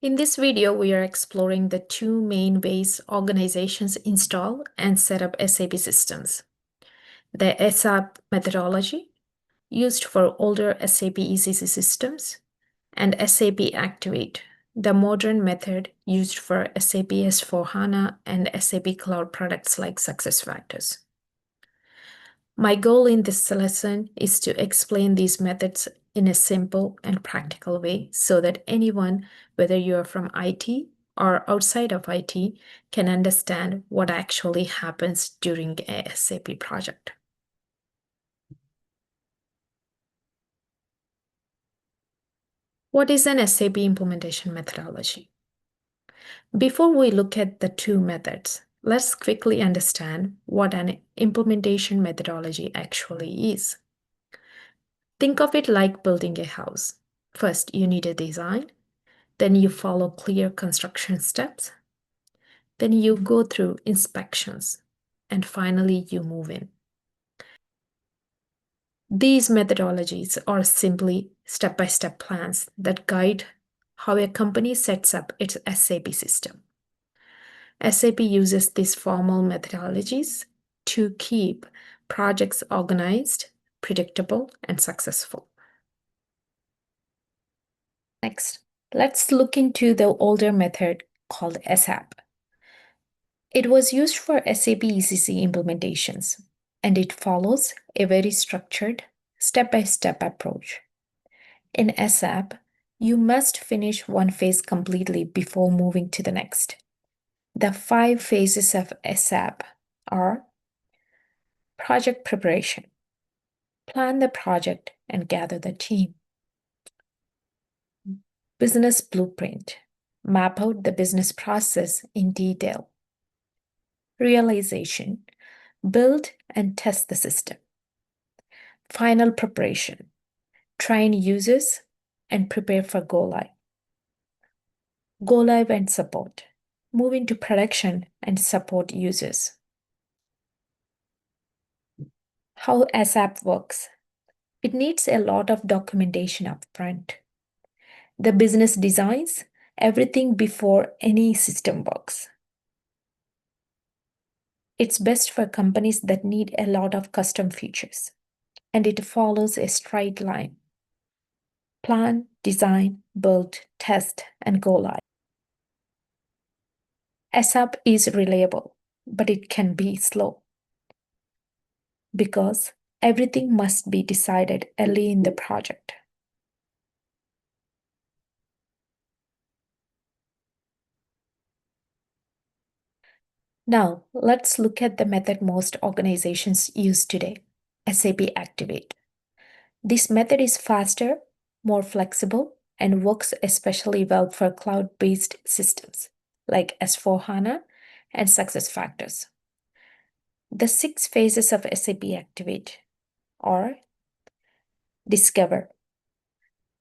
In this video, we are exploring the two main ways organizations install and set up SAP systems. The SAP methodology, used for older SAP ECC systems, and SAP Activate, the modern method used for SAP S/4HANA and SAP Cloud products like SuccessFactors. My goal in this lesson is to explain these methods in a simple and practical way so that anyone, whether you are from IT or outside of IT, can understand what actually happens during a SAP project. What is an SAP implementation methodology? Before we look at the two methods, let's quickly understand what an implementation methodology actually is. Think of it like building a house. First, you need a design. Then you follow clear construction steps. Then you go through inspections. And finally, you move in. These methodologies are simply step-by-step plans that guide how a company sets up its SAP system. SAP uses these formal methodologies to keep projects organized, predictable, and successful. Next, let's look into the older method called SAP. It was used for SAP ECC implementations, and it follows a very structured, step-by-step approach. In SAP, you must finish one phase completely before moving to the next. The 5 phases of SAP are project preparation, plan the project and gather the team. Business blueprint, map out the business process in detail. Realization, build and test the system. Final preparation, train users and prepare for go live. Go live and support, move into production and support users. How SAP works. It needs a lot of documentation up front. The business designs everything before any system works. It's best for companies that need a lot of custom features, and it follows a straight line. Plan, design, build, test, and go live. SAP is reliable, but it can be slow because everything must be decided early in the project. Now, let's look at the method most organizations use today, SAP Activate. This method is faster, more flexible, and works especially well for cloud-based systems like S/4HANA and SuccessFactors. The 6 phases of SAP Activate are: discover,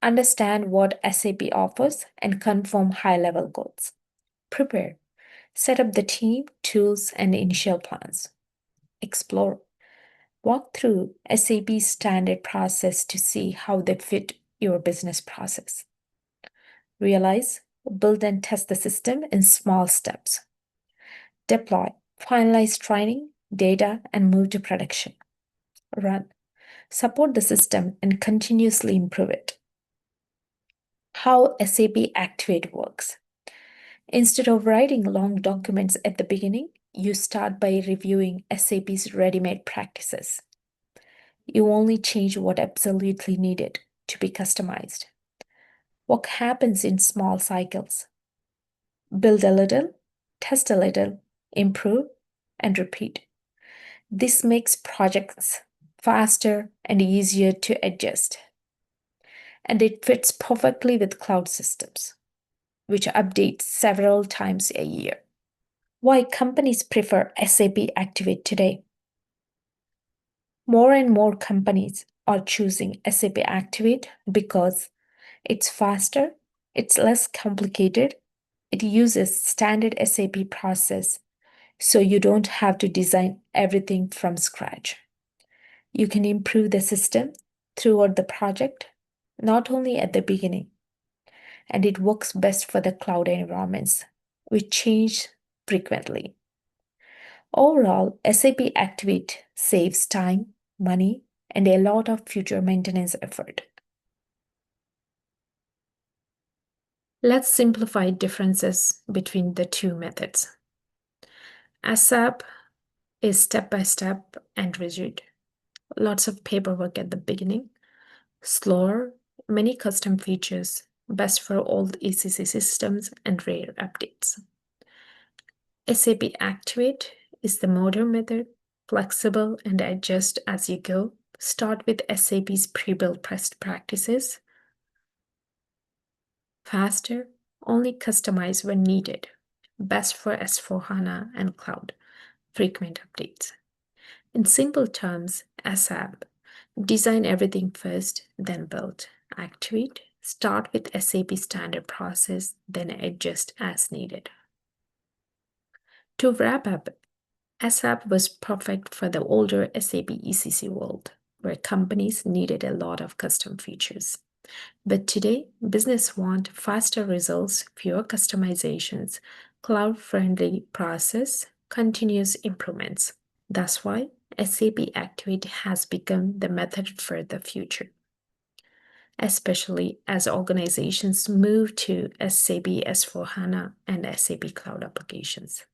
understand what SAP offers and confirm high-level goals. Prepare, set up the team, tools, and initial plans. Explore, walk through SAP's standard process to see how they fit your business process. Realize, build and test the system in small steps. Deploy, finalize training, data, and move to production. Run, support the system and continuously improve it. How SAP Activate works. Instead of writing long documents at the beginning, you start by reviewing SAP's ready-made practices. You only change what absolutely needed to be customized. What happens in small cycles? Build a little, test a little, improve, and repeat. This makes projects faster and easier to adjust. And it fits perfectly with cloud systems, which update several times a year. Why companies prefer SAP Activate today? More and more companies are choosing SAP Activate because it's faster, it's less complicated, it uses standard SAP process, so you don't have to design everything from scratch. You can improve the system throughout the project, not only at the beginning. and it works best for the cloud environments, which change frequently. Overall, SAP Activate saves time, money, and a lot of future maintenance effort. Let's simplify differences between the two methods. ASAP is step-by-step and rigid. Lots of paperwork at the beginning. Slower, many custom features, best for old ECC systems and rare updates. SAP Activate is the modern method, flexible and adjust as you go. Start with SAP's pre-built best practices. Faster, only customize when needed. Best for S/4HANA and cloud. Frequent updates. In simple terms, ASAP, design everything first, then build. Activate, start with SAP standard process, then adjust as needed. To wrap up, ASAP was perfect for the older SAP ECC world, where companies needed a lot of custom features. But today, business want faster results, fewer customizations, cloud-friendly process, continuous improvements. That's why SAP Activate has become the method for the future, especially as organizations move to SAP S/4HANA and SAP Cloud applications.